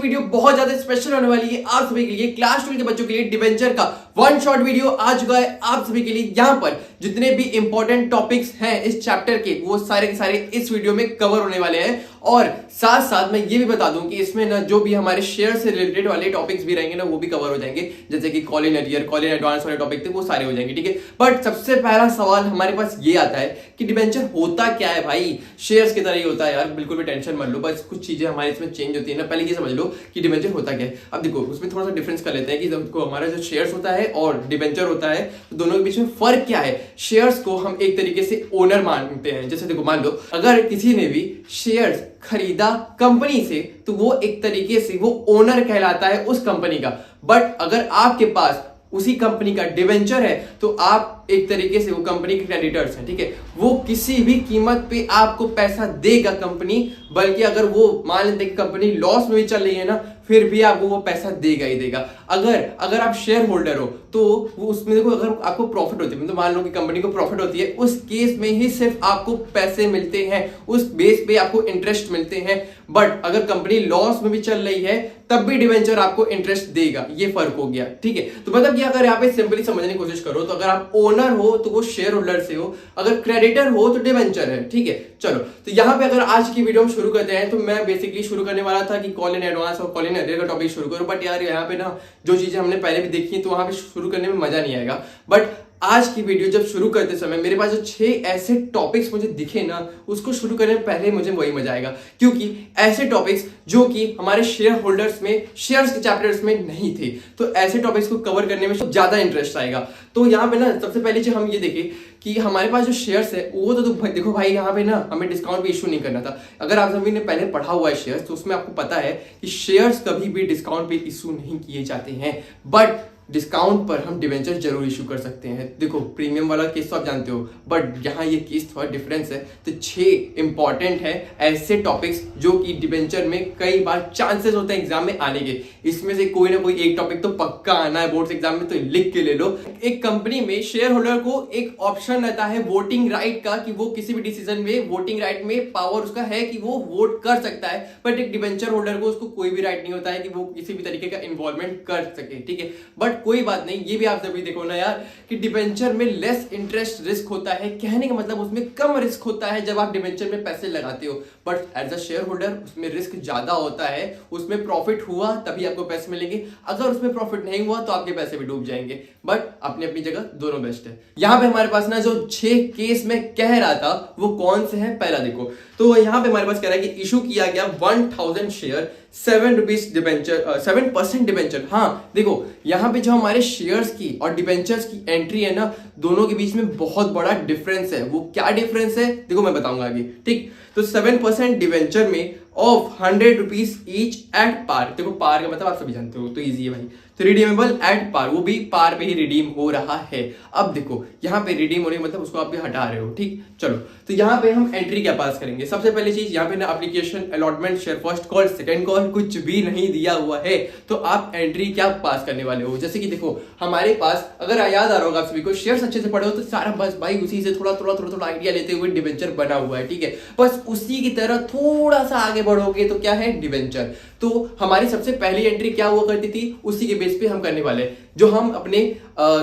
Video बहुत ज्यादा special होने वाली है आप सभी के लिए, क्लास 12 के बच्चों के लिए डिबेंचर का वन शॉट वीडियो आ चुका है आप सभी के लिए। यहाँ पर जितने भी इंपॉर्टेंट टॉपिक्स हैं इस चैप्टर के वो सारे के सारे इस वीडियो में कवर होने वाले हैं। और साथ साथ मैं ये भी बता दूं कि इसमें ना जो भी हमारे शेयर से रिलेटेड वाले टॉपिक्स भी रहेंगे ना वो भी कवर हो जाएंगे, जैसे कि call in arrear, call in advance वाले टॉपिक थे वो सारे हो जाएंगे, ठीक है। बट सबसे पहला सवाल हमारे पास ये आता है कि डिबेंचर होता क्या है भाई? शेयर्स की तरह ही होता है यार, बिल्कुल भी टेंशन मत लो, बस कुछ चीजें हमारे इसमें चेंज होती है ना। पहले ये समझ लो कि डिबेंचर होता क्या है। अब देखो उसमें थोड़ा सा डिफरेंस कर लेते हैं कि जब हमारा जो शेयर्स होता है और डिबेंचर होता है तो दोनों के बीच में फर्क क्या है। शेयर्स को हम एक तरीके से ओनर मानते हैं, जैसे देखो मान लो अगर किसी ने भी शेयर्स खरीदा कंपनी से तो वो एक तरीके से वो ओनर कहलाता है उस कंपनी का। बट अगर आपके पास उसी कंपनी का डिबेंचर है तो आप एक तरीके से वो कंपनी के क्रेडिटर्स हैं, ठीक है। वो किसी भी कीमत पे आपको पैसा देगा कंपनी, बल्कि अगर वो मान लेते हैं कि कंपनी लॉस में भी चल रही है ना फिर भी आपको वो पैसा देगा ही देगा। अगर आप शेयर होल्डर हो तो वो उसमें देखो अगर आपको प्रॉफिट होती है, मतलब मान लो कि कंपनी को प्रॉफिट होती है, उस केस में ही सिर्फ आपको पैसे मिलते हैं, उस बेस पे आपको इंटरेस्ट मिलते हैं। बट अगर कंपनी लॉस में भी चल रही है तब भी डिबेंचर आपको इंटरेस्ट देगा, ये फर्क हो गया, ठीक है। तो मतलब कि अगर यहाँ पे सिंपली समझने की कोशिश करो तो अगर आप ओनर हो तो वो शेयर होल्डर से हो, अगर क्रेडिटर हो तो डिबेंचर है, ठीक है। चलो तो यहाँ पे अगर आज की वीडियो हम शुरू करते हैं तो मैं बेसिकली शुरू करने वाला था कि कॉल इन एडवांस और कॉल इन अरियर का टॉपिक शुरू करूं, बट यार यहाँ पे ना जो चीजें हमने पहले भी देखी तो वहां पे शुरू करने में मजा नहीं आएगा। बट आज की वीडियो जब शुरू करते समय मेरे पास जो 6 ऐसे टॉपिक्स मुझे दिखे ना उसको शुरू करने में पहले मुझे वही मजा आएगा, क्योंकि ऐसे टॉपिक्स जो कि हमारे शेयर होल्डर्स में शेयर्स के चैप्टर्स में नहीं थे, तो ऐसे टॉपिक्स को कवर करने में ज्यादा इंटरेस्ट आएगा। तो यहाँ पे ना सबसे पहले जो हम ये देखें कि हमारे पास जो शेयर्स है वो तो देखो भाई यहाँ पे ना हमें डिस्काउंट भी इशू नहीं करना था। अगर आप सभी ने पहले पढ़ा हुआ है शेयर्स तो उसमें आपको पता है कि शेयर्स कभी भी डिस्काउंट पे इशू नहीं किए जाते हैं, बट डिस्काउंट पर हम डिबेंचर जरूर इशू कर सकते हैं। देखो प्रीमियम वाला केस तो आप जानते हो, बट यहाँ ये केस थोड़ा डिफरेंस है। तो 6 इंपॉर्टेंट है ऐसे टॉपिक्स जो कि डिबेंचर में कई बार चांसेस होते हैं एग्जाम में आने के, इसमें से कोई ना कोई एक टॉपिक तो पक्का आना है बोर्ड एग्जाम में, तो लिख के ले लो। एक कंपनी में शेयर होल्डर को एक ऑप्शन रहता है वोटिंग राइट का, कि वो किसी भी डिसीजन में वोटिंग राइट में पावर उसका है कि वो वोट कर सकता है। बट एक डिबेंचर होल्डर को उसको कोई भी राइट नहीं होता है कि वो किसी भी तरीके का इन्वॉल्वमेंट कर सके, ठीक है। बट कोई बात नहीं, ये भी आप सभी देखो ना यार कि डिबेंचर में लेस इंटरेस्ट रिस्क होता है, कहने का मतलब उसमें कम रिस्क होता है जब आप डिबेंचर में पैसे लगाते हो। But as a share holder उसमें रिस्क ज्यादा होता है, उसमें प्रॉफिट हुआ तभी आपको पैसे मिलेंगे, अगर उसमें प्रॉफिट नहीं हुआ तो आपके पैसे भी डूब जाएंगे। बट अपनी अपनी जगह दोनों बेस्ट है। यहाँ पे हमारे पास ना जो 6 केस में कह रहा था वो कौन से हैं, पहला देखो तो यहाँ पे हमारे पास कह रहा है कि इशू किया गया 1000 शेयर 7 रुपीज डिबेंचर 7% डिबेंचर। हाँ देखो यहाँ पे जो हमारे शेयर्स की और डिबेंचर्स की एंट्री है ना दोनों के बीच में बहुत बड़ा डिफरेंस है। वो क्या डिफरेंस है देखो मैं बताऊंगा आगे, ठीक। तो 7% डिबेंचर में of 100 rupees each at par, देखो पार का मतलब आप सभी जानते हो तो इजी है भाई, तो रिडीमेबल एट पार, वो भी पार पे ही रिडीम हो रहा है। अब देखो यहाँ पे रिडीम होने मतलब उसको आप भी हटा रहे हो, ठीक। चलो तो यहाँ पे हम एंट्री क्या पास करेंगे, सबसे पहली चीज यहाँ पे ना application allotment share first call second call कुछ भी नहीं दिया हुआ है, तो आप एंट्री क्या पास करने वाले हो। जैसे कि देखो हमारे पास अगर याद आ रहा होगा आप सभी को, शेयर्स अच्छे से पढ़े हो तो सारा बस भाई उसी से थोड़ा आइडिया लेते हुए डिबेंचर बना हुआ है, ठीक है। बस उसी की तरह थोड़ा सा आगे बढ़ोगे तो क्या है डिबेंचर। तो हमारी सबसे पहली एंट्री क्या हुआ करती थी उसी के बेस पे हम करने वाले हैं। जो हम अपने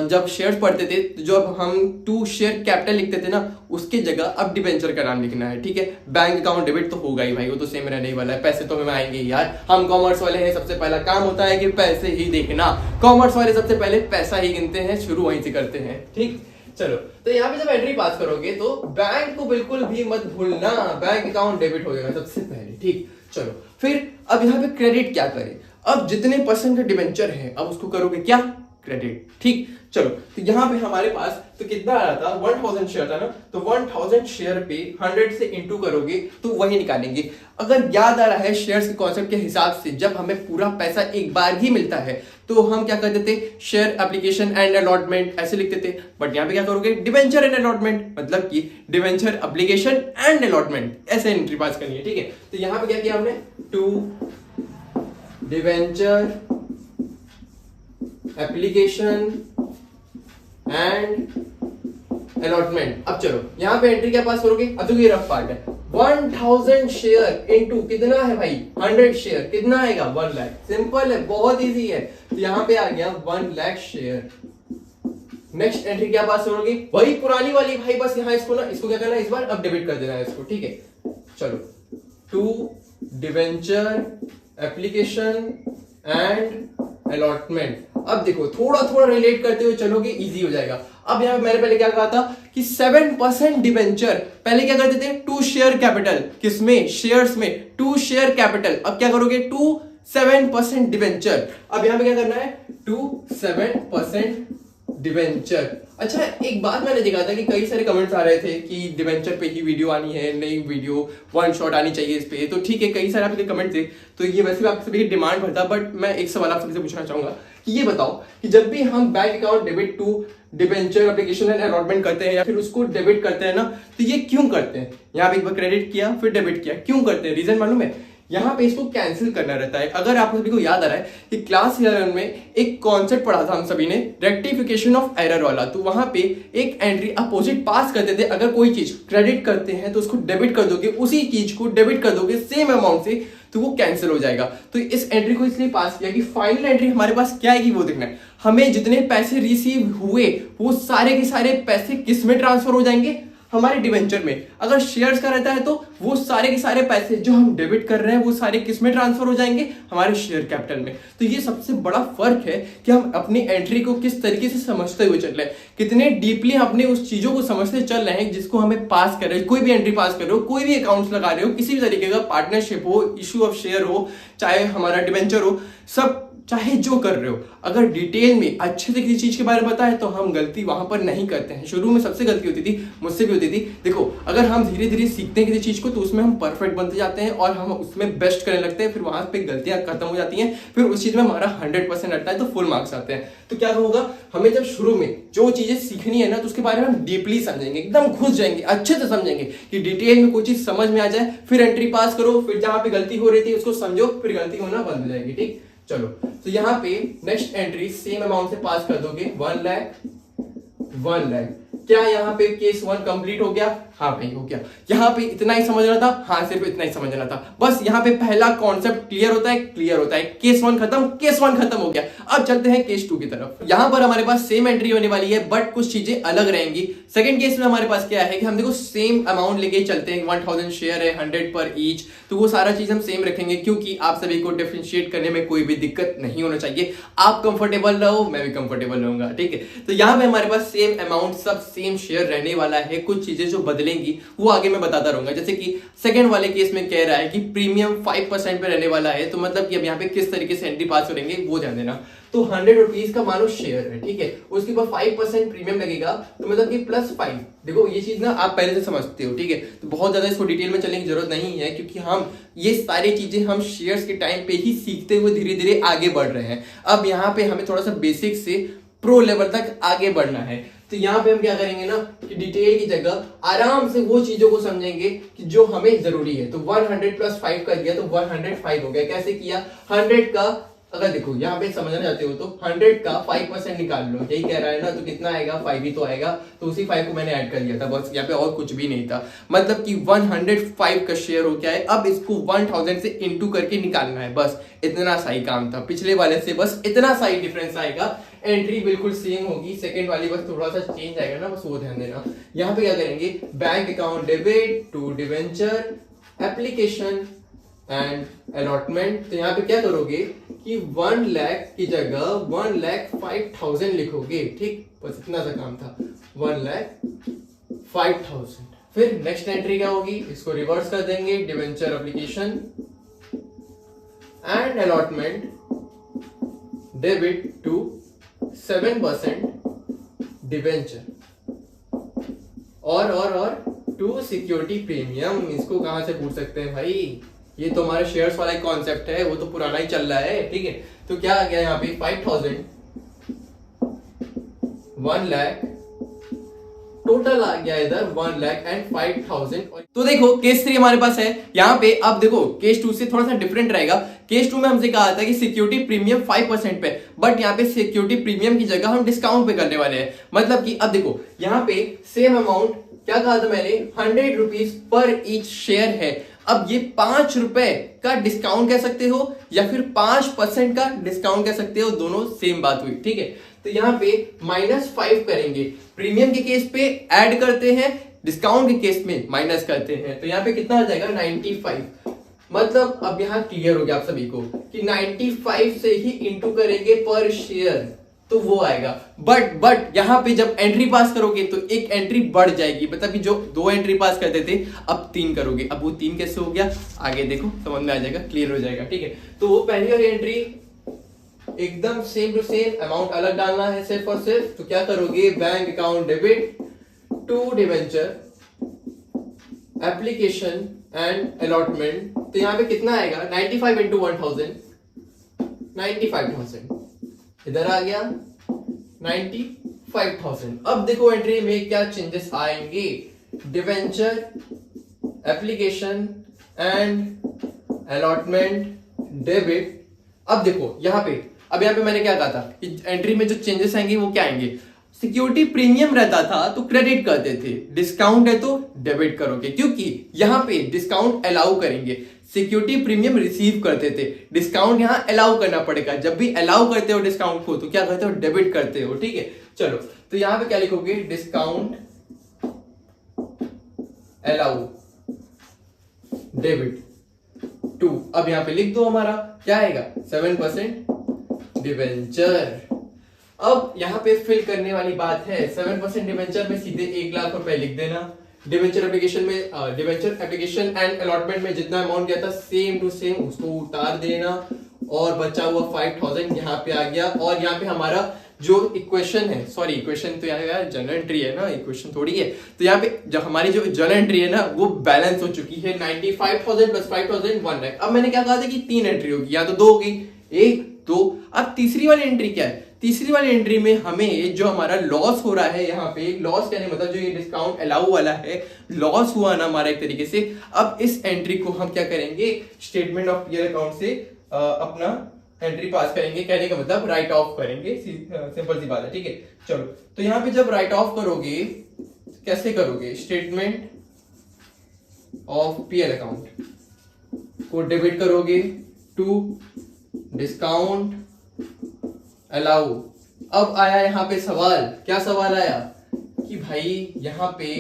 जब शेयर्स पढ़ते थे तो जब हम टू शेयर कैपिटल लिखते थे ना उसके जगह अब डिबेंचर का नाम लिखना है, ठीक है। बैंक अकाउंट डेबिट तो होगा ही भाई, वो तो सेम रहने ही वाला है, पैसे तो हमें आएंगे यार, हम कॉमर्स वाले हैं, सबसे पहला काम होता है कि पैसे ही देखना। कॉमर्स वाले सबसे पहले पैसा ही गिनते हैं, शुरू वहीं से करते हैं, ठीक। चलो तो यहाँ पे जब एंट्री पास करोगे तो बैंक को बिल्कुल भी मत भूलना, बैंक अकाउंट डेबिट हो जाएगा सबसे पहले, ठीक। चलो फिर अब यहाँ पे क्रेडिट क्या करें, अब जितने परसेंट का डिबेंचर है अब उसको करोगे क्या क्रेडिट, ठीक। चलो तो यहाँ पे हमारे पास तो कितना आ रहा था 1000 शेयर था ना, तो 1000 शेयर पे 100 से इंटू करोगे तो वही निकालेंगे। अगर याद आ रहा है शेयर्स के कॉन्सेप्ट के हिसाब से जब हमें पूरा पैसा एक बार ही मिलता है तो हम क्या करते थे शेयर एप्लीकेशन एंड अलॉटमेंट ऐसे लिखते थे। बट यहाँ पे क्या करोगे डिबेंचर एंड अलॉटमेंट, मतलब कि डिबेंचर एप्लीकेशन एंड अलॉटमेंट ऐसे एंट्री पास करनी है, ठीक है। तो यहाँ पे क्या किया हमने to debenture application and allotment. अब चलो यहाँ पे एंट्री क्या पास करोगे, अब तो ये रफ पार्ट है 1000 शेयर इंटू कितना है भाई 100 शेयर, कितना आएगा 1 लाख। सिंपल है, बहुत इजी है। तो यहाँ पे आ गया 1 लाख शेयर। नेक्स्ट एंट्री क्या पास करोगे, वही पुरानी वाली भाई, बस यहाँ इसको क्या करना है, इस बार अब डेबिट कर देना है इसको, ठीक है। चलो, to debenture application and allotment. अब देखो थोड़ा थोड़ा रिलेट करते हुए चलोगे, इजी हो जाएगा। अब यहाँ मैंने पहले क्या कहा था कि 7% डिवेंचर, पहले क्या करते थे 2 शेयर कैपिटल, किसमें, शेयर्स में 2 शेयर कैपिटल। अब क्या करोगे 2 7% डिवेंचर। अब यहाँ पे क्या करना है 2 7% डिवेंचर। अच्छा, एक बात मैंने देखा था कि कई सारे कमेंट्स आ रहे थे कि डिवेंचर पे ही वीडियो आनी है, नई वीडियो वन शॉट आनी चाहिए इस पे। तो ठीक है, कई सारे आपके कमेंट थे, तो ये वैसे भी आप सभी डिमांड भरता। बट मैं एक सवाल आप सभी से पूछना चाहूंगा कि ये बताओ कि जब भी हम bank account debit to debenture application and allotment करते हैं या फिर उसको डेबिट करते हैं ना, तो ये क्यों करते हैं। यहाँ पे एक बार क्रेडिट किया फिर डेबिट किया, क्यों करते हैं, रीजन मालूम है। यहाँ पे इसको कैंसिल करना रहता है। अगर आप सभी को याद आ रहा है कि क्लास 11 में एक कॉन्सेप्ट पढ़ा था हम सभी ने, रेक्टिफिकेशन ऑफ एरर वाला, तो वहां पे एक एंट्री अपोजिट पास करते थे। अगर कोई चीज क्रेडिट करते हैं तो उसको डेबिट कर दोगे, उसी चीज को डेबिट कर दोगे सेम अमाउंट से, तो वो कैंसिल हो जाएगा। तो इस एंट्री को इसलिए पास किया कि फाइनल एंट्री हमारे पास क्या आएगी वो देखना है। हमें जितने पैसे रिसीव हुए वो सारे के सारे पैसे किस में ट्रांसफर हो जाएंगे, हमारे डिवेंचर में। अगर शेयर्स का रहता है तो वो सारे के सारे पैसे जो हम डेबिट कर रहे हैं वो सारे किस में ट्रांसफर हो जाएंगे, हमारे शेयर कैपिटल में। तो ये सबसे बड़ा फर्क है कि हम अपनी एंट्री को किस तरीके से समझते हुए चल रहे हैं, कितने डीपली हम अपने उस चीजों को समझते चल रहे हैं जिसको हमें पास कर रहे हैं। कोई भी एंट्री पास कर रहे हो, कोई भी अकाउंट्स लगा रहे हो, किसी भी तरीके का पार्टनरशिप हो, इशू ऑफ शेयर हो, चाहे हमारा डिवेंचर हो, सब चाहे जो कर रहे हो, अगर डिटेल में अच्छे से किसी चीज के बारे में पता है तो हम गलती वहां पर नहीं करते हैं। शुरू में सबसे गलती होती थी, मुझसे भी होती थी। देखो, अगर हम धीरे धीरे सीखते हैं किसी चीज को तो उसमें हम परफेक्ट बनते जाते हैं और हम उसमें बेस्ट करने लगते हैं। फिर वहां पे गलतियां खत्म हो जाती हैं, फिर उस चीज में हमारा 100% आता है तो फुल मार्क्स आते हैं। तो क्या होगा, हमें जब शुरू में जो चीजें सीखनी है ना तो उसके बारे में हम डीपली समझेंगे, एकदम घुस जाएंगे, अच्छे से समझेंगे कि डिटेल में कोई चीज समझ में आ जाए। फिर एंट्री पास करो, फिर जहां पे गलती हो रही थी उसको समझो, फिर गलती होना बंद हो जाएगी। ठीक, चलो, तो यहाँ पे नेक्स्ट एंट्री सेम अमाउंट से पास कर दोगे 1 लाख। क्या यहाँ पे केस 1 कंप्लीट हो गया, हाँ भाई हो गया। यहाँ पे इतना ही समझना था, हाँ सिर्फ इतना ही समझना था, बस यहाँ पे पहला कॉन्सेप्ट क्लियर होता है। केस 1 खत्म हो गया। अब चलते हैं केस 2 की तरफ। यहाँ पर हमारे पास सेम एंट्री होने वाली है बट कुछ चीजें अलग रहेंगी। सेकंड केस में हमारे पास क्या है कि हम देखो सेम अमाउंट लेके चलते हैं, 1000 शेयर है, 100 पर ईच, तो वो सारा चीज हम सेम रखेंगे क्योंकि आप सभी को डिफरेंशिएट करने में कोई भी दिक्कत नहीं होना चाहिए। आप कंफर्टेबल रहो, मैं भी कंफर्टेबल रहूंगा, ठीक है। तो यहाँ पे हमारे पास सेम अमाउंट, सब सेम शेयर रहने वाला है। कुछ चीजें जो बदलेंगी वो आगे मैं बताता रहूंगा। जैसे कि सेकंड वाले केस में कह रहा है कि प्रीमियम 5% पे रहने वाला है, तो मतलब कि अब यहाँ पे किस तरीके से एंट्री पास करेंगे वो ध्यान देना। तो 100 रुपीज का मानो शेयर है, ठीक है, उसके ऊपर 5% प्रीमियम लगेगा, तो मतलब कि +5। देखो ये चीज ना आप पहले से समझते हो, ठीक है, तो बहुत ज्यादा इसको डिटेल में चलने की जरूरत नहीं है क्योंकि हम ये सारी चीजें हम शेयर्स के टाइम पे ही सीखते हुए धीरे धीरे आगे बढ़ रहे हैं। अब यहाँ पे हमें थोड़ा सा बेसिक से प्रो लेवल तक आगे बढ़ना है। तो यहाँ पे हम क्या करेंगे ना कि डिटेल की जगह आराम से वो चीजों को समझेंगे कि जो हमें जरूरी है। तो 100 + 5 कर दिया तो 105 हो गया। कैसे किया, 100 का अगर देखो यहाँ पे समझना चाहते हो तो 100 का 5% निकाल लो, यही कह रहा है ना, तो कितना आएगा, 5 ही तो आएगा। तो उसी 5 को मैंने ऐड कर दिया था, बस यहाँ पे और कुछ भी नहीं था। मतलब कि 105 का शेयर हो गया है। अब इसको 1000 से इंटू करके निकालना है, बस इतना सा ही काम था। पिछले वाले से बस इतना सा ही डिफरेंस आएगा, एंट्री बिल्कुल सेम होगी। सेकंड वाली बस थोड़ा सा चेंज आएगा ना, बस वो ध्यान देना। यहाँ पे क्या करेंगे, bank account debit to debenture application and allotment. तो यहाँ पे क्या करोगे कि 1 लाख की जगह 1,05,000 लिखोगे, ठीक, बस इतना सा काम था, 1,05,000। फिर नेक्स्ट एंट्री क्या होगी, इसको रिवर्स कर देंगे, debenture application and allotment debit to 7% debenture और टू सिक्योरिटी प्रीमियम। इसको कहां से पूछ सकते हैं भाई, ये तो हमारे शेयर्स वाला कॉन्सेप्ट है, वो तो पुराना ही चल रहा है, ठीक है। तो क्या आ गया यहाँ पे 5,000, 1 लाख, टोटल आ गया इधर 1,05,000। तो देखो केस 3 हमारे पास है यहाँ पे। अब देखो केस 2 से थोड़ा सा डिफरेंट रहेगा। केस 2 में हमसे कहा था कि सिक्योरिटी प्रीमियम 5% पे, बट यहाँ पे सिक्योरिटी प्रीमियम की जगह हम डिस्काउंट पे करने वाले हैं। मतलब कि अब देखो यहाँ पे सेम अमाउंट क्या कहा था मैंने, 100 रुपीज पर ईच शेयर है। अब ये 5 रुपए का डिस्काउंट कह सकते हो या फिर 5% का डिस्काउंट कह सकते हो, दोनों सेम बात हुई, ठीक है। तो यहाँ पे -5 करेंगे, प्रीमियम के केस पे ऐड करते हैं, डिस्काउंट के केस में माइनस करते हैं। तो यहाँ पे कितना आ जाएगा 95। मतलब अब यहाँ क्लियर हो गया आप सभी को कि 95 से ही इंटू करेंगे पर शेयर, तो वो आएगा। बट यहाँ पे जब एंट्री पास करोगे तो एक एंट्री बढ़ जाएगी, मतलब कि जो 2 एंट्री पास करते थे अब 3 करोगे। अब वो 3 कैसे हो गया, आगे देखो समझ में आ जाएगा, क्लियर हो जाएगा, ठीक है। तो वो पहली वाली एंट्री एकदम सेम टू सेम, अमाउंट अलग डालना है सिर्फ और सिर्फ। तो क्या करोगे, bank account debit to debenture application and allotment. तो यहाँ पे कितना आएगा, 95 इंटू 1000, 95,000 इधर आ गया 95,000। अब देखो एंट्री में क्या चेंजेस आएंगे, debenture application and allotment debit. अब देखो यहाँ पे मैंने क्या कहा था कि एंट्री में जो चेंजेस आएंगे वो क्या आएंगे, सिक्योरिटी प्रीमियम रहता था तो क्रेडिट करते थे, डिस्काउंट है तो डेबिट करोगे, क्योंकि यहां पे डिस्काउंट अलाउ करेंगे। सिक्योरिटी प्रीमियम रिसीव करते थे, डिस्काउंट यहां अलाउ करना पड़ेगा। जब भी अलाउ करते हो डिस्काउंट को तो क्या करते हो, डेबिट करते हो, ठीक है। चलो तो यहां पे क्या लिखोगे, डिस्काउंट अलाउ डेबिट टू। अब यहां पे लिख दो, हमारा क्या आएगा 7% डिवेंचर। अब यहां पे फिल करने वाली बात है, 7% डिवेंचर में सीधे 1 लाख रुपए लिख देना। डिवेंचर एप्लीकेशन में, डिवेंचर एप्लीकेशन एंड अलॉटमेंट में जितना अमाउंट गया था सेम टू सेम उसको उतार देना, और बचा हुआ 5000 यहाँ पे आ गया। और यहाँ पे हमारा जो इक्वेशन है, सॉरी इक्वेशन तो यार जनरल एंट्री है ना, इक्वेशन थोड़ी है। तो यहाँ पे जब हमारी जो जनरल एंट्री है ना वो बैलेंस हो चुकी है, 95,000 प्लस 5,000 1 लाख। अब मैंने क्या कहा था कि 3 एंट्री होगी, या तो 2 होगी, 1 2। अब तीसरी वाली एंट्री क्या है, तीसरी वाली एंट्री में हमें जो हमारा लॉस हो रहा है, यहाँ पे लॉस कहने मतलब जो ये डिस्काउंट अलाउ वाला है, लॉस हुआ ना हमारा एक तरीके से। अब इस एंट्री को हम क्या करेंगे, स्टेटमेंट ऑफ पीएल अकाउंट से अपना एंट्री पास करेंगे, कहने का मतलब राइट ऑफ करेंगे, सिंपल सी बात है, ठीक है। चलो तो यहाँ पे जब राइट ऑफ करोगे कैसे करोगे, स्टेटमेंट ऑफ पीएल अकाउंट को डेबिट करोगे टू डिस्काउंट अलाउ। अब आया यहाँ पे सवाल, क्या सवाल आया कि भाई यहाँ पे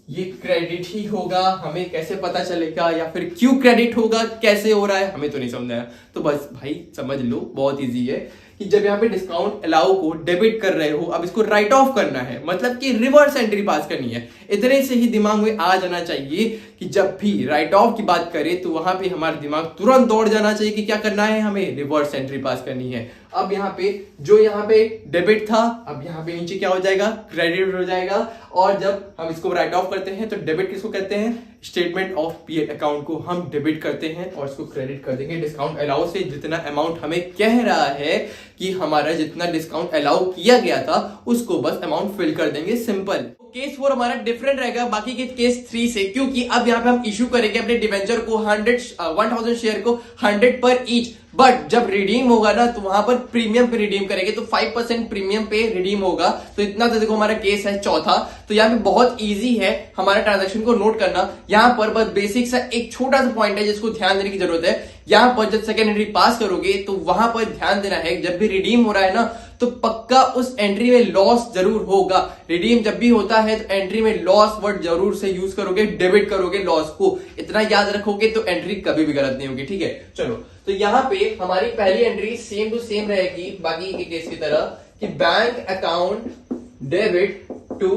ये क्रेडिट ही होगा, हमें कैसे पता चलेगा, या फिर क्यों क्रेडिट होगा, कैसे हो रहा है, हमें तो नहीं समझ आया। तो बस भाई समझ लो, बहुत इजी है कि जब यहाँ पे डिस्काउंट अलाउ को डेबिट कर रहे हो, अब इसको राइट ऑफ करना है, मतलब कि रिवर्स एंट्री पास करनी है। इतने से ही दिमाग में आ जाना चाहिए कि जब भी राइट ऑफ की बात करें तो वहां पे हमारा दिमाग तुरंत दौड़ जाना चाहिए कि क्या करना है, हमें रिवर्स एंट्री पास करनी है। अब यहाँ पे जो यहाँ पे डेबिट था, अब यहाँ पे नीचे क्या हो जाएगा, क्रेडिट हो जाएगा। और जब हम इसको राइट ऑफ करते हैं तो डेबिट किसको कहते हैं, स्टेटमेंट ऑफ पीएल अकाउंट को हम डेबिट करते हैं और इसको क्रेडिट कर देंगे डिस्काउंट अलाउ से। जितना अमाउंट हमें कह रहा है कि हमारा जितना डिस्काउंट अलाउ किया गया था उसको बस अमाउंट फिल कर देंगे, सिंपल। केस 4 हमारा डिफरेंट रहेगा बाकी के केस 3 से, क्योंकि अब यहाँ पे हम इश्यू करेंगे अपने डिवेंचर को 1000 शेयर को 100 पर ईच। बट जब रिडीम होगा ना तो वहां पर प्रीमियम पे रिडीम करेंगे, तो 5% प्रीमियम पे रिडीम होगा। तो इतना तो देखो हमारा केस है चौथा। तो यहाँ पे बहुत इजी है हमारा ट्रांजैक्शन को नोट करना। यहाँ पर बस बेसिक सा एक छोटा सा पॉइंट है जिसको ध्यान देने की जरूरत है। यहाँ पर जब सेकेंड एंट्री पास करोगे तो वहां पर ध्यान देना है, जब भी रिडीम हो रहा है ना तो पक्का उस एंट्री में लॉस जरूर होगा। रिडीम जब भी होता है तो एंट्री में लॉस वर्ड जरूर से यूज करोगे, डेबिट करोगे लॉस को, इतना याद रखोगे तो एंट्री कभी भी गलत नहीं होगी, ठीक है। चलो तो यहाँ पे हमारी पहली एंट्री सेम टू सेम रहेगी बाकी के केस की तरह कि bank account debit to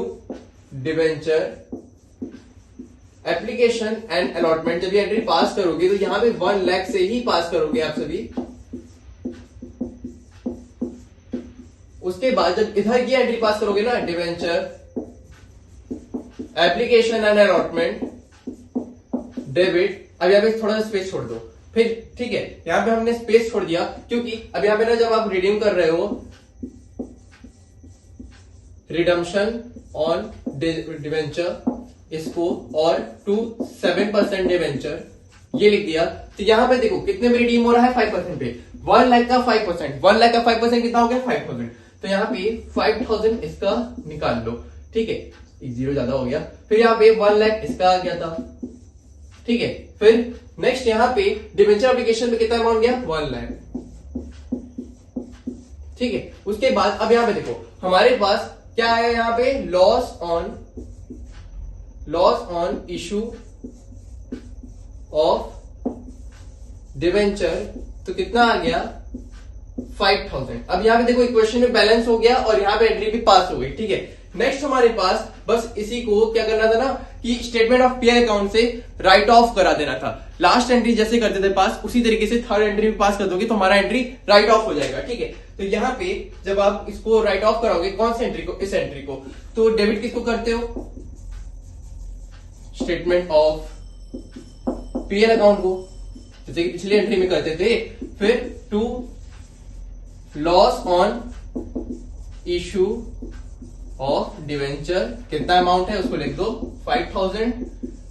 debenture application and allotment. जब ये एंट्री पास करोगे तो यहां पे 1 लाख से ही पास करोगे आप सभी। उसके बाद जब इधर की एंट्री पास करोगे ना, debenture application and allotment debit, अब यहां पे थोड़ा सा स्पेस छोड़ दो फिर, ठीक है। यहां पे हमने स्पेस छोड़ दिया क्योंकि अब यहां पे ना जब आप रिडीम कर रहे हो रिडम्पशन ऑन डिवेंचर इसको और टू 7% डिवेंचर ये लिख दिया। तो यहां पे देखो कितने में रिडीम हो रहा है, 5% पे, 1 लाख का 5%, 1 लाख का 5% कितना हो गया 5000। तो यहाँ पे 5000 इसका निकाल लो, ठीक है। एक जीरो ज्यादा हो गया। फिर यहाँ पे 1 लाख इसका आ गया था, ठीक है। फिर नेक्स्ट यहाँ पे डिबेंचर एप्लीकेशन पे कितना अमाउंट गया, 1 लाख, ठीक है। उसके बाद अब यहाँ पे देखो हमारे पास क्या है, यहाँ पे loss on issue of debenture, तो कितना आ गया 5000। अब यहाँ पे देखो इक्वेशन में बैलेंस हो गया और यहाँ पे एंट्री भी पास हो गई, ठीक है। नेक्स्ट हमारे पास बस इसी को क्या करना था ना कि स्टेटमेंट ऑफ पीआई अकाउंट से राइट ऑफ करा देना था। लास्ट एंट्री जैसे करते थे पास, उसी तरीके से थर्ड एंट्री भी पास कर दोगे तो हमारा एंट्री राइट ऑफ हो जाएगा, ठीक है। तो यहाँ पे जब आप इसको राइट ऑफ कराओगे, कौन सी एंट्री को, इस एंट्री को, तो डेबिट किसको करते हो, स्टेटमेंट ऑफ पीएल अकाउंट को, जैसे कि पिछली एंट्री में करते थे। फिर to loss on issue of debenture, कितना अमाउंट है उसको लिख दो 5000।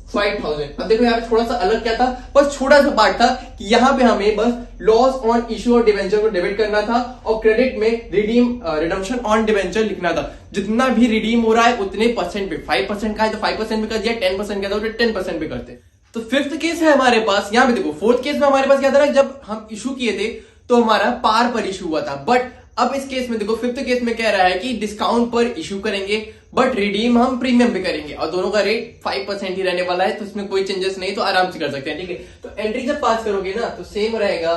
अब देखो यहाँ पे थोड़ा सा अलग क्या था, बस छोटा सा पार्ट था कि यहाँ पे हमें बस loss on issue of debenture को डेबिट करना था और क्रेडिट में रिडम्पशन ऑन डिवेंचर लिखना था। जितना भी रिडीम हो रहा है उतने परसेंट पे, 5% का है तो 5% पे कर दिया, 10% का था तो 10% पे करते। तो फिफ्थ केस है हमारे पास, यहाँ पे देखो फोर्थ केस में हमारे पास क्या था ना, जब हम इशू किए थे तो हमारा पार पर इशू हुआ था, बट अब इस केस में देखो फिफ्थ केस में कह रहा है कि डिस्काउंट पर इशू करेंगे बट रिडीम हम प्रीमियम पे करेंगे और दोनों का रेट 5% ही रहने वाला है, तो इसमें कोई चेंजेस नहीं, तो आराम से कर सकते हैं, ठीक है। तो एंट्री जब पास करोगे ना तो सेम रहेगा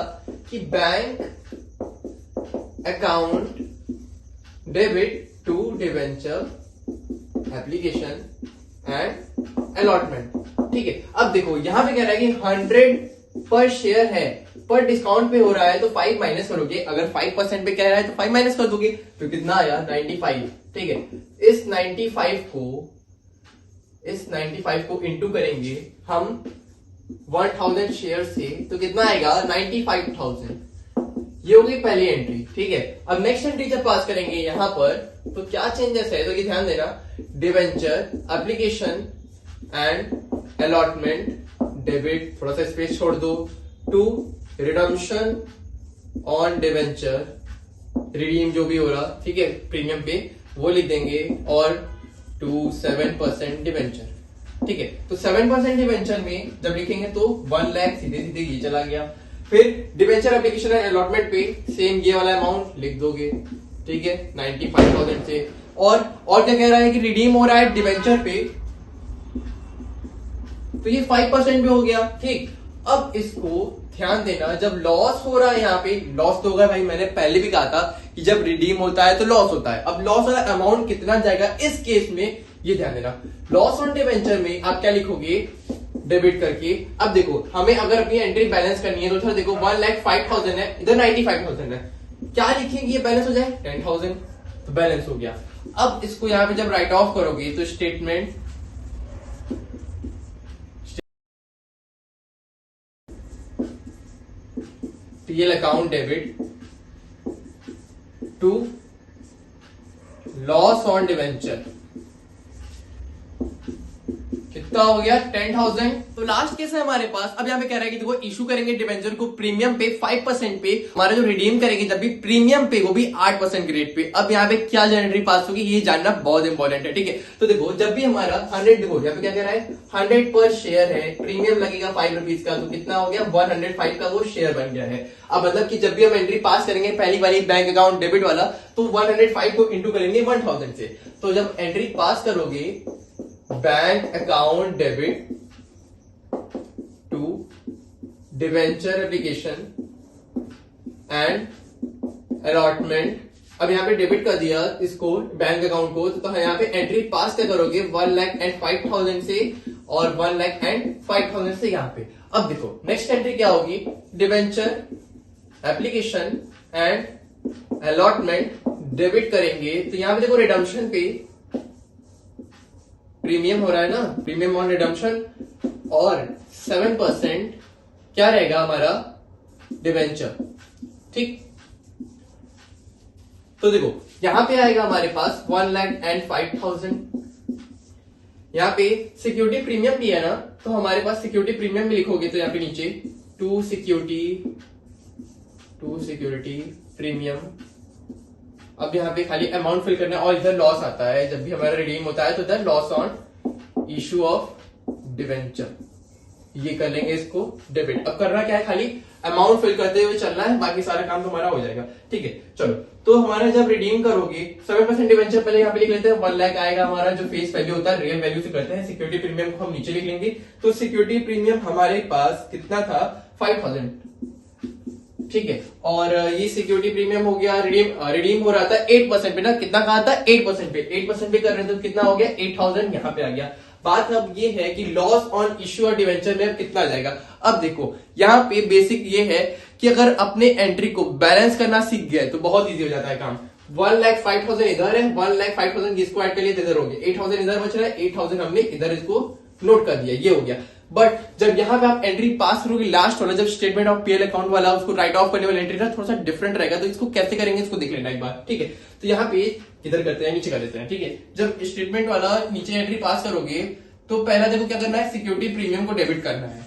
कि bank account debit to debenture application and allotment, ठीक है। अब देखो यहां पे कह रहा है कि 100 पर शेयर है पर डिस्काउंट पे हो रहा है तो 5 माइनस करोगे, अगर 5% पे कह रहा है तो 5 माइनस कर दोगे तो कितना आया 95, ठीक है। इस 95 को इंटू करेंगे हम 1000 शेयर से तो कितना आएगा 95,000। ये होगी पहली एंट्री, ठीक है। अब नेक्स्ट एंट्री जब पास करेंगे यहां पर तो क्या चेंजेस है, तो ये ध्यान देना, debenture application and allotment debit, थोड़ा सा स्पेस छोड़ दो, to redemption on debenture, redeem जो भी हो रहा, ठीक है, प्रीमियम पे वो लिख देंगे, और टू 7% डिवेंचर, ठीक है। तो 7% डिवेंचर में जब लिखेंगे तो 1 लाख सीधे सीधे ये चला गया। फिर डिवेंचर एप्लीकेशन एंड अलॉटमेंट पे सेम ये वाला अमाउंट लिख दोगे, ठीक है, 95,000 से। और क्या कह रहा है कि रिडीम हो रहा है डिवेंचर पे, तो ये 5% पे हो गया, ठीक। अब इसको ध्यान देना, जब लॉस हो रहा है यहाँ पे, लॉस तो होगा भाई, मैंने पहले भी कहा था कि जब रिडीम होता है तो लॉस होता है। अब लॉस वाला अमाउंट कितना जाएगा इस केस में, ये ध्यान देना। लॉस ऑन डिवेंचर में आप क्या लिखोगे, डेबिट करके। अब देखो हमें अगर अपनी एंट्री बैलेंस करनी है तो उधर देखो 1,05,000 है, इधर 95,000 है, क्या लिखेंगे ये बैलेंस हो जाए 10,000, तो बैलेंस हो गया। अब इसको यहाँ पे जब राइट ऑफ करोगे तो statement PL account debit to loss on debenture, कितना हो गया 10,000। तो लास्ट केस है हमारे पास। अब यहाँ पे कह रहा है कि देखो इशू करेंगे डिवेंचर को प्रीमियम पे 5% पे, हमारा जो रिडीम करेंगे जब भी प्रीमियम पे वो भी 8% के रेट पे। अब यहाँ पे क्या एंट्री पास होगी ये जानना बहुत इंपॉर्टेंट है, ठीक है। तो देखो जब भी हमारा 100, देखो यहाँ पे क्या कह रहा है 100 पर शेयर है, प्रीमियम लगेगा 5 रुपीज का, तो कितना हो गया 105 का वो शेयर बन गया है। अब मतलब कि जब भी हम एंट्री पास करेंगे पहली वाली बैंक अकाउंट डेबिट वाला, तो 105 को इंटू करेंगे 1000 से। तो जब एंट्री पास करोगे bank account debit to debenture application and allotment, अब यहाँ पे डेबिट कर दिया इसको बैंक अकाउंट को, तो यहाँ पे एंट्री पास क्या करोगे 1,05,000 से और 1,05,000 से यहाँ पे। अब देखो नेक्स्ट एंट्री क्या होगी, debenture application and allotment debit करेंगे, तो यहाँ पे देखो रिडम्पशन पे प्रीमियम हो रहा है ना, प्रीमियम ऑन रिडम्पशन, और 7% क्या रहेगा हमारा डिवेंचर, ठीक। तो देखो यहां पे आएगा हमारे पास 1,05,000, यहाँ पे सिक्योरिटी प्रीमियम भी है ना, तो हमारे पास सिक्योरिटी प्रीमियम भी लिखोगे तो यहाँ पे नीचे टू सिक्योरिटी प्रीमियम अब यहाँ पे खाली अमाउंट फिल करना है और इधर लॉस आता है जब भी हमारा रिडीम होता है तो इधर loss on issue of debenture, ये कर लेंगे इसको डेबिट। अब करना क्या है, खाली अमाउंट फिल करते हुए चलना है, बाकी सारा काम तुम्हारा हो जाएगा। ठीक है, चलो तो हमारा जब रिडीम करोगे 7% डिवेंचर पहले यहाँ पे लिख लेते हैं। 1 लाख आएगा हमारा, जो फेस वैल्यू होता है रियल वैल्यू से करते हैं। सिक्योरिटी प्रीमियम को हम नीचे लिख लेंगे, तो सिक्योरिटी प्रीमियम हमारे पास कितना था 5000। ठीक है, और ये सिक्योरिटी प्रीमियम हो गया। रिडीम हो रहा था 8% पे ना, कितना कहा था 8% पे, 8% पे कर रहे थे तो कितना हो गया 8000 यहाँ पे आ गया। बात अब ये है कि लॉस ऑन इश्यू और डिवेंचर में अब कितना आ जाएगा। अब देखो यहाँ पे बेसिक ये है कि अगर अपने एंट्री को बैलेंस करना सीख गए तो बहुत इजी हो जाता है काम। 1,05,000 इधर है, 1,05,000 इसको ऐड कर लिए इधर हो गया, 8,000 इधर बच रहा है, 8,000 हमने इधर इसको नोट कर दिया, ये हो गया। बट जब यहाँ पे आप एंट्री पास करोगे लास्ट वाला, जब स्टेटमेंट ऑफ पीएल अकाउंट वाला उसको राइट ऑफ करने वाला एंट्री ना थोड़ा सा डिफरेंट रहेगा, तो इसको कैसे करेंगे इसको देख लेना एक बार। ठीक है, तो यहाँ पे इधर करते हैं, नीचे कर देते हैं। ठीक है, जब स्टेटमेंट वाला नीचे एंट्री पास करोगे तो पहला देखो क्या करना है, सिक्योरिटी प्रीमियम को डेबिट करना है।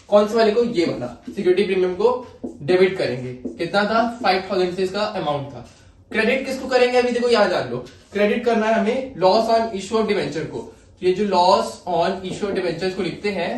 कौन से वाले को, ये वाला सिक्योरिटी प्रीमियम को डेबिट करेंगे। कितना था 5000 से इसका अमाउंट था। क्रेडिट किसको करेंगे अभी देखो यहां जान लो, क्रेडिट करना है हमें loss on issue of debenture को। ये जो loss on issue of debenture को लिखते हैं,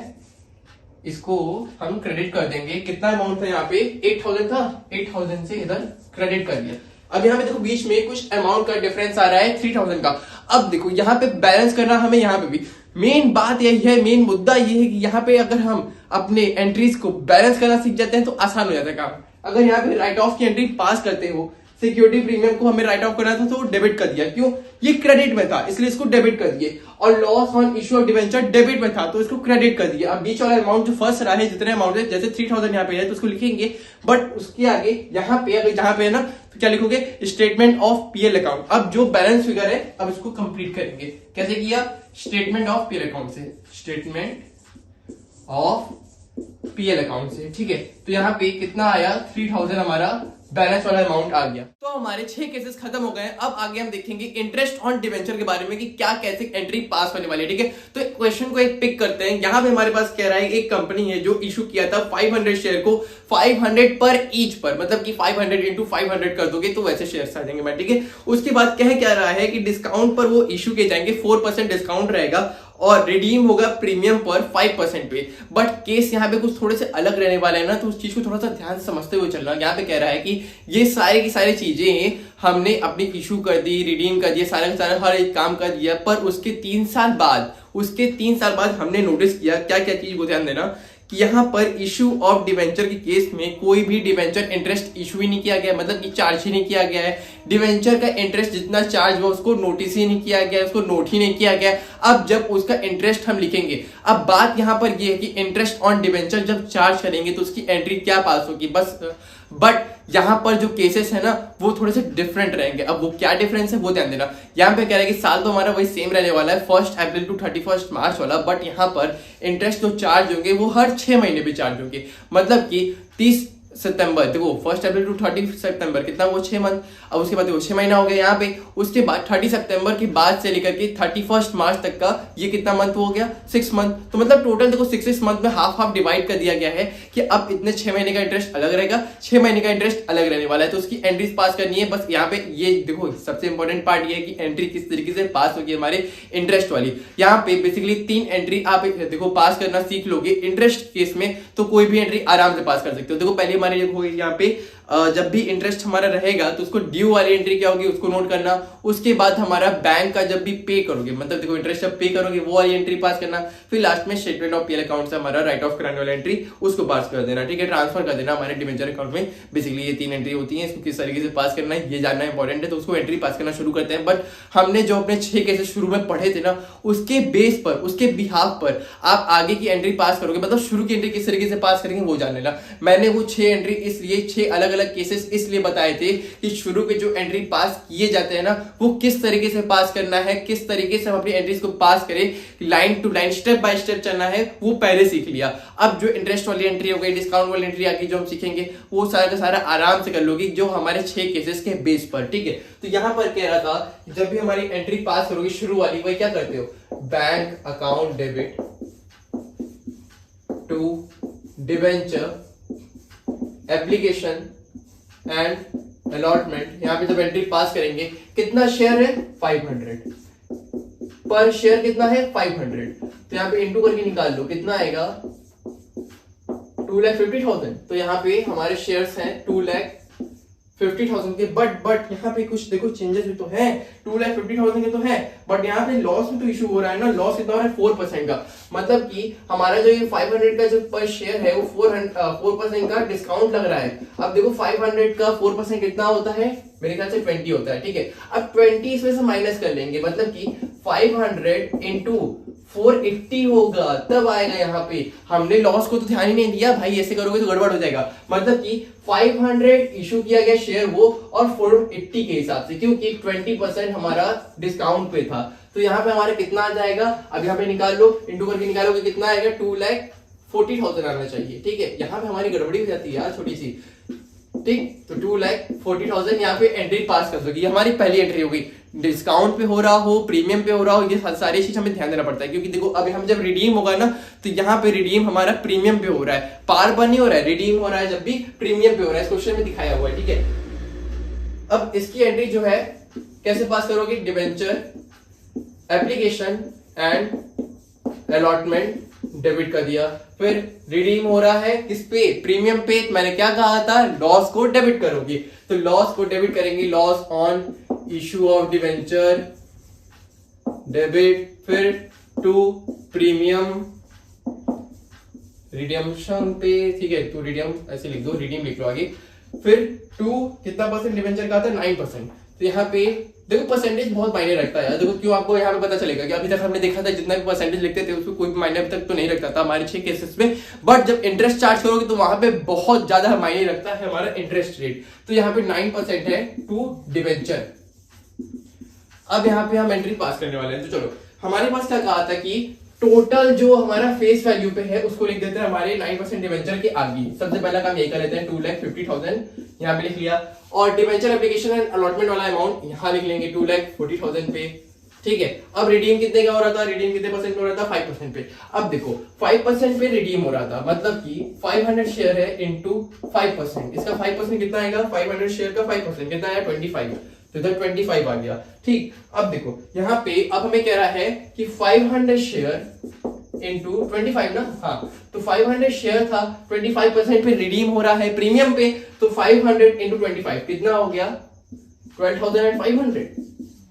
इसको हम क्रेडिट कर देंगे। कितना अमाउंट था यहाँ पे 8000 था, 8000 से इधर क्रेडिट कर दिया। अब यहाँ पे देखो बीच में कुछ अमाउंट का डिफरेंस आ रहा है 3000 का। अब देखो यहाँ पे बैलेंस करना हमें, यहाँ पे भी मेन बात यही है, मेन मुद्दा ये है कि यहाँ पे अगर हम अपने एंट्रीज को बैलेंस करना सीख जाते हैं तो आसान हो जाता है काम। अगर यहाँ पे राइट ऑफ की एंट्री पास करते हो, सिक्योरिटी प्रीमियम को हमें राइट ऑफ करना था तो डेबिट कर दिया, क्यों, ये क्रेडिट में था इसलिए इसको डेबिट कर दिए। और loss on issue of debenture debit में था तो इसको क्रेडिट कर दिया। अब बीच वाला अमाउंट जो फर्स्ट रहा है, जितने अमाउंट है, जैसे 3000 यहाँ पे है तो उसको लिखेंगे, बट उसके आगे यहाँ पे अगर जहां पे है ना तो क्या लिखोगे, स्टेटमेंट ऑफ पीएल अकाउंट। अब जो बैलेंस फिगर है अब इसको कंप्लीट करेंगे। कैसे किया, स्टेटमेंट ऑफ पीएल अकाउंट से, स्टेटमेंट ऑफ पीएल अकाउंट से। ठीक है, तो यहाँ पे कितना आया 3000 हमारा बैलेंस वाला अमाउंट आ गया। तो हमारे 6 केसेस खत्म हो गए। अब आगे हम देखेंगे इंटरेस्ट ऑन डिवेंचर के बारे में कि क्या कैसे एंट्री पास होने वाली है। ठीक है, तो क्वेश्चन को एक पिक करते हैं। यहाँ पे हमारे पास कह रहा है एक कंपनी है जो इशू किया था 500 शेयर को 500 पर ईच पर, मतलब कि 500 इंटू 500 कर दोगे तो वैसे शेयर आ जाएंगे। ठीक है, उसके बाद क्या रहा है कि डिस्काउंट पर वो इशू किए जाएंगे, 4% डिस्काउंट रहेगा और रिडीम होगा प्रीमियम पर 5% पे। बट केस यहाँ पे कुछ थोड़े से अलग रहने वाले हैं ना, तो उस चीज को थोड़ा सा ध्यान से समझते हुए चलना। यहाँ पे कह रहा है कि ये सारी की सारी चीजें हमने अपनी इशू कर दी, रिडीम कर दिया, सारा का सारा हर एक काम कर दिया, पर उसके 3 साल बाद हमने नोटिस किया क्या क्या चीज को ध्यान देना कि यहाँ पर इशू ऑफ डिवेंचर के केस में कोई भी डिवेंचर इंटरेस्ट इशू ही नहीं किया गया, मतलब कि चार्ज ही नहीं किया गया है। डिवेंचर का इंटरेस्ट जितना चार्ज हुआ उसको नोटिस ही नहीं किया गया, उसको नोट ही नहीं किया गया। अब जब उसका इंटरेस्ट हम लिखेंगे, अब बात यहाँ पर यह है कि इंटरेस्ट ऑन डिवेंचर जब चार्ज करेंगे तो उसकी एंट्री क्या पास होगी बस। बट यहाँ पर जो केसेस है ना वो थोड़े से डिफरेंट रहेंगे। अब वो क्या डिफरेंस है वो ध्यान देना। यहाँ पे कह रहा है कि साल तो हमारा वही सेम रहने वाला है 1 अप्रैल टू 31 मार्च वाला, बट यहाँ पर इंटरेस्ट जो चार्ज होंगे वो हर 6 महीने पे चार्ज होंगे। मतलब कि 30 सितंबर, देखो 1 अप्रैल टू 30 सितंबर कितना, वो 6 मंथ। अब उसके बाद वो 6 महीना हो गया यहाँ पे। उसके बाद 30 सितंबर के बाद से लेकर के 31 मार्च तक का ये कितना मंथ हो गया, 6 मंथ। तो मतलब टोटल देखो 6 मंथ में हाफ डिवाइड कर दिया गया है कि अब इतने 6 महीने का इंटरेस्ट अलग रहेगा, 6 महीने का इंटरेस्ट अलग रहने वाला है। तो उसकी एंट्रीज पास करनी है बस। यहाँ पे ये देखो सबसे इंपॉर्टेंट पार्ट ये है कि एंट्री किस तरीके से पास होगी हमारे इंटरेस्ट वाली। यहाँ पे बेसिकली 3 एंट्री आप देखो पास करना सीख लोगे इंटरेस्ट केस में, तो कोई भी एंट्री आराम से पास कर सकते हो। देखो पहले हमारे यहाँ पे जब भी इंटरेस्ट हमारा रहेगा तो उसको ड्यू वाली एंट्री क्या होगी उसको नोट करना। उसके बाद हमारा बैंक का जब भी पे करोगे, मतलब देखो इंटरेस्ट जब पे करोगे वो वाली एंट्री पास करना। फिर लास्ट में स्टेटमेंट ऑफ पीएल अकाउंट से हमारा राइट ऑफ कराने वाली एंट्री उसको पास कर देना। ठीक है, ट्रांसफर कर देना हमारे डिवेंचर अकाउंट में। बेसिकली ये 3 एंट्री होती है, इसको किस तरीके से पास करना है ये जानना इंपॉर्टेंट है, तो उसको एंट्री पास करना शुरू करते हैं। बट हमने जो अपने 6 केसेस शुरू में पढ़े थे ना, उसके बेस पर, उसके बिहाफ पर आप आगे की एंट्री पास करोगे, मतलब शुरू की एंट्री किस तरीके से पास करेंगे वो जान लेना। मैंने वो 6 एंट्री इसलिए 6 अलग अलग केसेस इसलिए बताए थे कि शुरू के जो एंट्री पास किए जाते हैं ना वो किस तरीके से पास करना है, किस तरीके से हम अपनी एंट्रीज को पास करें, line to line step by step चलना है, वो पहले सीख लिया। अब जो इंटरेस्ट वाली एंट्री हो गई, डिस्काउंट वाली एंट्री आगे जो हम सीखेंगे वो सारा का सारा आराम से कर लोगे जो हमारे 6 केसेस के बेस पर। ठीक है, तो यहां पर कह रहा था जब भी हमारी एंट्री पास करोगी शुरू वाली, वही क्या करते हो, bank account debit to debenture application and allotment, यहाँ पे जब एंट्री पास करेंगे, कितना शेयर है 500, पर शेयर कितना है 500, तो यहाँ पे इंटू करके निकाल लो, कितना आएगा 2,50,000। तो यहाँ पे हमारे शेयर्स हैं 2,50,000 के, बट यहाँ पे कुछ देखो चेंजेस भी तो है, 2,50,000 के तो है, बट यहाँ पे लॉस में तो इशू हो रहा है ना, लॉस कितना हो रहा है 4% का, मतलब कि हमारा जो ये 500 का जो पर शेयर है वो 4% का डिस्काउंट लग रहा है। अब देखो 500 का 4% कितना होता है, मेरे ख्याल से 20 होता है, ठीक है। अब 20 इसमें से माइनस कर लेंगे, मतलब कि 500 इंटू 480 होगा, तब आएगा यहाँ पे। हमने लॉस को तो ध्यान ही नहीं दिया भाई, ऐसे करोगे तो गड़बड़ हो जाएगा। मतलब कि 500 इशू किया गया शेयर वो, और 480 के हिसाब से, क्योंकि 20% हमारा डिस्काउंट पे था। तो यहाँ पे हमारा कितना आ जाएगा, अब यहाँ पे निकाल लो, इंटू करके निकालोगे, कितना आएगा 2,40,000 आना चाहिए, ठीक है। यहाँ पे हमारी गड़बड़ी हो जाती है यार छोटी सी, ठीक। तो 2,40,000 यहाँ पे एंट्री पास कर दोगे, ये हमारी पहली एंट्री होगी। डिस्काउंट पे हो रहा हो, प्रीमियम पे हो रहा हो, ये सारी चीज हमें ध्यान देना पड़ता है, क्योंकि देखो अभी हम जब रिडीम होगा ना, तो यहाँ पे रिडीम हमारा प्रीमियम पे हो रहा है, पार पर नहीं हो रहा है, रिडीम हो रहा है जब भी प्रीमियम पे हो रहा है, इस क्वेश्चन में दिखाया हुआ है, ठीक है। अब इसकी एंट्री जो है कैसे पास करोगे, debenture application and allotment debit कर दिया, फिर रिडीम हो रहा है किस पे, प्रीमियम पे। मैंने क्या कहा था, लॉस को डेबिट करोगे, तो लॉस को डेबिट करेंगे, loss on issue of debenture debit, फिर टू प्रीमियम रिडीम्पशन पे, ठीक है। तो रिडीम ऐसे लिख दो, रिडीम लिख लो आगे, फिर टू कितना परसेंट डिवेंचर का था 9%। तो यहाँ पे देखो परसेंटेज बहुत मायने रखता है, देखो क्यों आपको यहाँ पे पता चलेगा कि अभी तक हमने देखा था जितना भी परसेंटेज लिखते थे उसको कोई मायने अभी तक तो नहीं रखता था हमारे 6 केसेस में, बट जब इंटरेस्ट चार्ज करोगे तो वहां पे बहुत ज्यादा मायने रखता है हमारा इंटरेस्ट रेट। तो यहाँ पे 9% है टू डिवेंचर। अब यहाँ पे हम एंट्री पास करने वाले हैं, तो चलो हमारे पास क्या कहा था कि टोटल जो हमारा फेस वैल्यू पे है उसको लिख देते हैं हमारे 9% डिवेंचर के आगे। सबसे पहला काम यही कर लेते हैं, 2,50,000 यहाँ पे लिख लिया, और डिवेंचर एप्लीकेशन एंड अलॉटमेंट वाला अमाउंट यहाँ लिख लेंगे 2,40,000 पे, ठीक है। अब रिडीम कितने का हो रहा था, रिडीम कितने परसेंट पे हो रहा था, 5% पे। अब देखो 5% पे रिडीम हो रहा था, मतलब कि 500 शेयर है इंटू 5%, इसका 5% कितना आएगा, 500 शेयर का 5% कितना आया 25, तो इधर 25 आ गया, ठीक। अब देखो यहाँ पे अब हमें कह रहा है कि 500 शेयर इंटू 25 ना, हाँ, तो 500 शेयर था, 25% पे रिडीम हो रहा है प्रीमियम पे, तो 500 इंटू 25 कितना हो गया 12,500,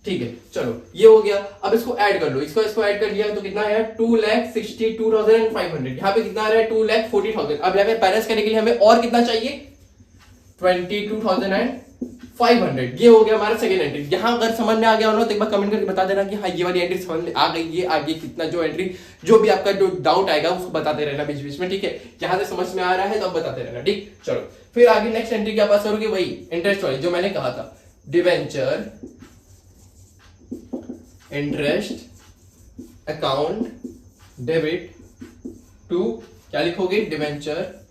ठीक है। चलो ये हो गया, अब इसको ऐड कर लो, इसको ऐड कर लिया तो कितना आया 2,62,500, यहाँ पे कितना आ रहा है 2,40,000। अब यहाँ पे बैलेंस करने के लिए हमें और कितना चाहिए 22,500, ये हो गया हमारा सेकंड एंट्री। यहाँ अगर समझ में आ गया हो ना तो एक बार कमेंट करके बता देना कि हाँ ये वाली एंट्री समझ में आ गई, ये आगे कितना जो एंट्री जो भी आपका जो डाउट आएगा उसको बताते रहना बीच बीच में, ठीक है। यहाँ से समझ में आ रहा है तो अब बताते रहना, ठीक। चलो फिर आगे नेक्स्ट एंट्री क्या पास करोगे, वही इंटरेस्ट वाली जो मैंने कहा था, debenture interest account debit to, क्या लिखोगे डिवेंचर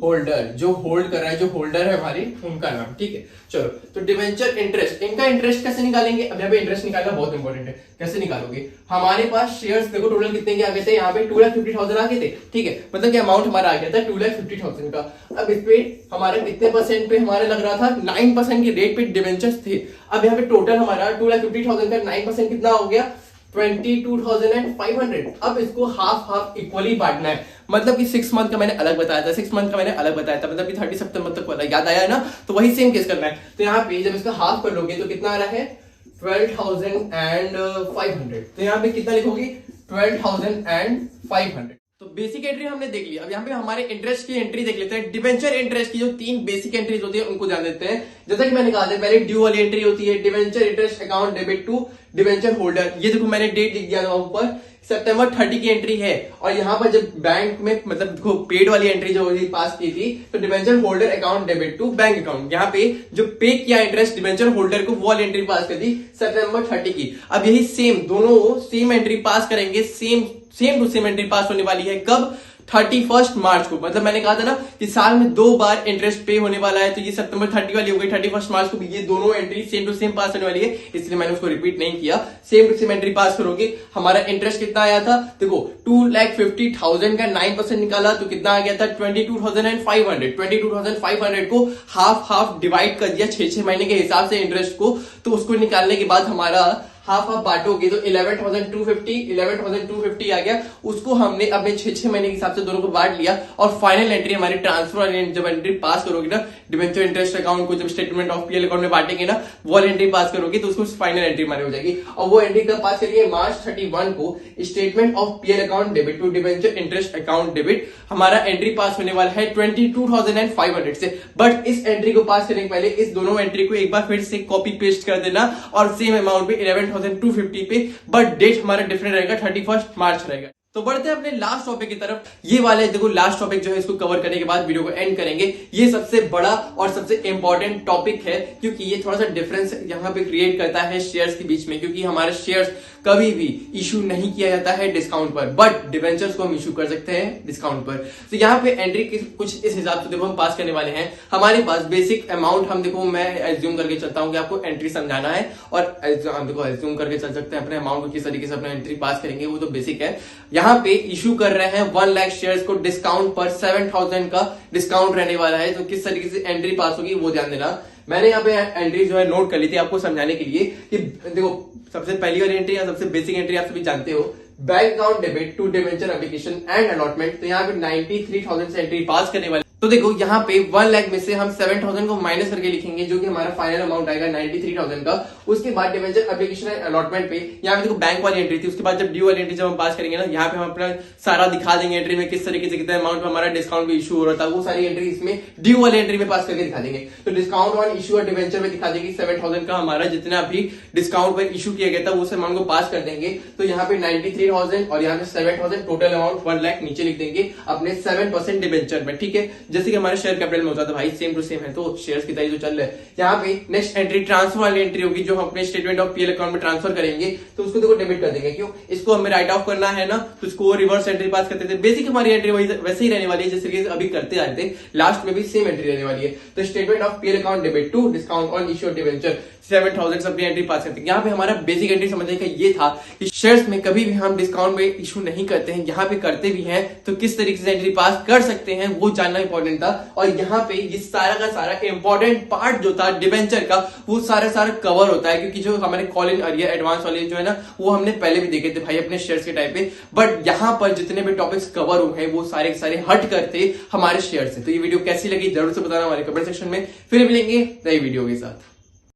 होल्डर, जो होल्ड कर रहा है, जो होल्डर है हमारे उनका नाम, ठीक है। चलो तो डिवेंचर इंटरेस्ट, इनका इंटरेस्ट कैसे निकालेंगे, अब यहाँ पे इंटरेस्ट निकालना बहुत इंपॉर्टेंट है। कैसे निकालोगे, हमारे पास शेयर्स देखो टोटल कितने के आ गए थे, यहाँ पे 2,50,000 आ गए थे, ठीक है। मतलब कि अमाउंट हमारा आ गया था 2,50,000 का। अब इस पे हमारा कितने परसेंट पे हमारा लग रहा था, 9% के रेट पे डिवेंचर्स थे। अब यहाँ पे टोटल हमारा 2,50,000 का 9% कितना हो गया 22,500। अब इसको हाफ इक्वली बांटना है, मतलब कि 6 मंथ का मैंने अलग बताया था, 6 मंथ का मैंने अलग बताया था, मतलब कि 30 सितंबर तक वाला याद आया ना, तो वही सेम केस करना है। तो यहाँ पे जब इसका हाफ कर लोगे तो कितना आ रहा है 12,500, तो यहाँ पे कितना लिखोगे 12,500। तो बेसिक एंट्री हमने देख लिया। अब यहाँ पे हमारे इंटरेस्ट की एंट्री देख लेते हैं। डिवेंचर इंटरेस्ट की जो 3 बेसिक एंट्रीज होती है उनको जान लेते हैं। जैसा कि मैंने कहा था पहले ड्यू वाली एंट्री होती है, debenture interest account debit to debenture holder. ये देखो मैंने डेट लिख दिया था ऊपर, सितंबर 30 की एंट्री है। और यहाँ पर जब बैंक में मतलब देखो पेड वाली एंट्री जो पास की थी, तो debenture holder account debit to bank account, यहाँ पे जो पे किया इंटरेस्ट डिवेंचर होल्डर को वो वाली एंट्री पास कर दी सितंबर 30 की। अब यही सेम दोनों सेम एंट्री पास करेंगे, सेम टू सेम एंट्री पास होने वाली है कब 31 मार्च को। मतलब मैंने कहा था ना कि साल में 2 बार इंटरेस्ट पे होने वाला है, तो ये सितंबर 30 वाली हो गई, 31 मार्च को भी ये दोनों entry same to same pass होने वाली है, इसलिए मैंने उसको रिपीट नहीं किया। Same to same entry pass करोगे। हमारा इंटरेस्ट कितना आया था देखो, 2,50,000 का 9% निकाला तो कितना आ गया था 22,500। 22,500 को हाफ डिवाइड कर दिया 6 महीने के हिसाब से इंटरेस्ट को, तो उसको निकालने के बाद हमारा हाफ बांटोगे तो 11,250 आ गया। उसको हमने अपने 6 महीने के हिसाब से दोनों को बांट लिया और फाइनल एंट्री हमारी ट्रांसफर वाली जब एंट्री पास करोगे ना, डिबेंचर इंटरेस्ट अकाउंट को जब स्टेटमेंट ऑफ पीएल अकाउंट में बांटेंगे ना, वो एंट्री पास करोगे तो उसको फाइनल एंट्री हमारी हो जाएगी। और वो एंट्री कब पास करिए, मार्च 31 को statement of PL account debit to debenture interest account debit हमारा एंट्री पास होने वाला है 22,500 से। बट इस एंट्री को पास करने के पहले इस दोनों एंट्री को एक बार फिर से कॉपी पेस्ट कर देना और सेम अमाउंट पे 11,250 पे, बट डेट हमारा डिफरेंट रहेगा, 31 मार्च रहेगा। तो बढ़ते हैं अपने लास्ट टॉपिक की तरफ। ये वाले देखो लास्ट टॉपिक जो है इसको कवर करने के बाद वीडियो को एंड करेंगे। ये सबसे बड़ा और सबसे इंपॉर्टेंट टॉपिक है क्योंकि ये थोड़ा सा डिफरेंस यहाँ पे क्रिएट करता है शेयर्स के बीच में, क्योंकि हमारे शेयर्स कभी भी इशू नहीं किया जाता है डिस्काउंट पर, बट डिवेंचर्स को हम इशू कर सकते हैं डिस्काउंट पर। तो यहाँ पे एंट्री कुछ इस हिसाब से देखो हम पास करने वाले हैं। हमारे पास बेसिक अमाउंट हम देखो, मैं एज्यूम करके चलता हूँ कि आपको एंट्री समझाना है और हम देखो एज्यूम करके चल सकते हैं अपने अमाउंट को किस तरीके से अपना एंट्री पास करेंगे, वो तो बेसिक है। यहाँ पे इशू कर रहे हैं 1 लाख शेयर्स को डिस्काउंट पर, 7,000 का डिस्काउंट रहने वाला है। तो किस तरीके से एंट्री पास होगी वो ध्यान देना। मैंने यहाँ पे एंट्री जो है नोट कर ली थी आपको समझाने के लिए कि देखो सबसे पहली वाली एंट्री या सबसे बेसिक एंट्री आप सभी जानते हो, bank account debit to debenture application and allotment. तो यहाँ पे 93,000 से एंट्री पास करने वाले। तो देखो यहाँ पे 1 लाख में से हम 7,000 को माइनस करके लिखेंगे जो कि हमारा फाइनल अमाउंट आएगा 93,000 का। उसके बाद डिबेंचर एप्लीकेशन एंड अलॉटमेंट पे यहाँ पे देखो बैंक वाली एंट्री थी, उसके बाद जब ड्यू वाली एंट्री जब हम पास करेंगे ना, यहाँ पे हम अपना सारा दिखा देंगे एंट्री में किस तरीके से कितना अमाउंट में हमारा डिस्काउंट भी इशू हो रहा था, वो सारी एंट्री इसमें ड्यू वाली एंट्री में पास करके दिखा देंगे। तो डिस्काउंट ऑन इशू और डिबेंचर में दिखा देंगे 7,000 का हमारा जितना भी डिस्काउंट पर इशू किया गया था उस अमाउंट को पास कर देंगे। तो यहाँ पे 93,000 और यहाँ पे 7,000 टोटल अमाउंट 1 लाख नीचे लिख देंगे अपने 7% डिबेंचर में। ठीक है, जैसे कि हमारे शेयर कैपिटल में होता था भाई, सेम टू सेम है, तो शेयर्स की तरह जो चल रहा है। यहाँ पे नेक्स्ट एंट्री ट्रांसफर वाली एंट्री होगी जो हम अपने स्टेटमेंट ऑफ पीएल अकाउंट में ट्रांसफर करेंगे, तो उसको देखो डेबिट कर देंगे। क्यों, इसको हमें राइट ऑफ करना है ना, तो इसको रिवर्स एंट्री पास करते थे। बेसिक हमारी एंट्री वैसे ही रहने वाली है जैसे कि अभी करते आए थे, लास्ट में भी सेम एंट्री रहने वाली है। तो statement of PL account debit to discount on issue debenture 7,000 अपनी एंट्री पास करते हैं। यहाँ पे हमारा बेसिक एंट्री समझने का ये था कि शेयर्स में कभी भी हम डिस्काउंट में इशू नहीं करते हैं, यहाँ पे करते भी हैं तो किस तरीके से एंट्री पास कर सकते हैं वो जानना इंपॉर्टेंट था। और यहाँ पे ये सारा का सारा इंपॉर्टेंट पार्ट जो था डिबेंचर का वो सारा कवर होता है, क्योंकि जो हमारे कॉल इन अर्लियर एडवांस वाले जो है ना वो हमने पहले भी देखे थे भाई अपने शेयर्स के टाइप पे, बट यहाँ पर जितने भी टॉपिक्स कवर हुए हैं वो सारे हट करते हमारे शेयर से। तो ये वीडियो कैसी लगी जरूर से बताना हमारे कमेंट सेक्शन में, फिर मिलेंगे नई वीडियो के साथ।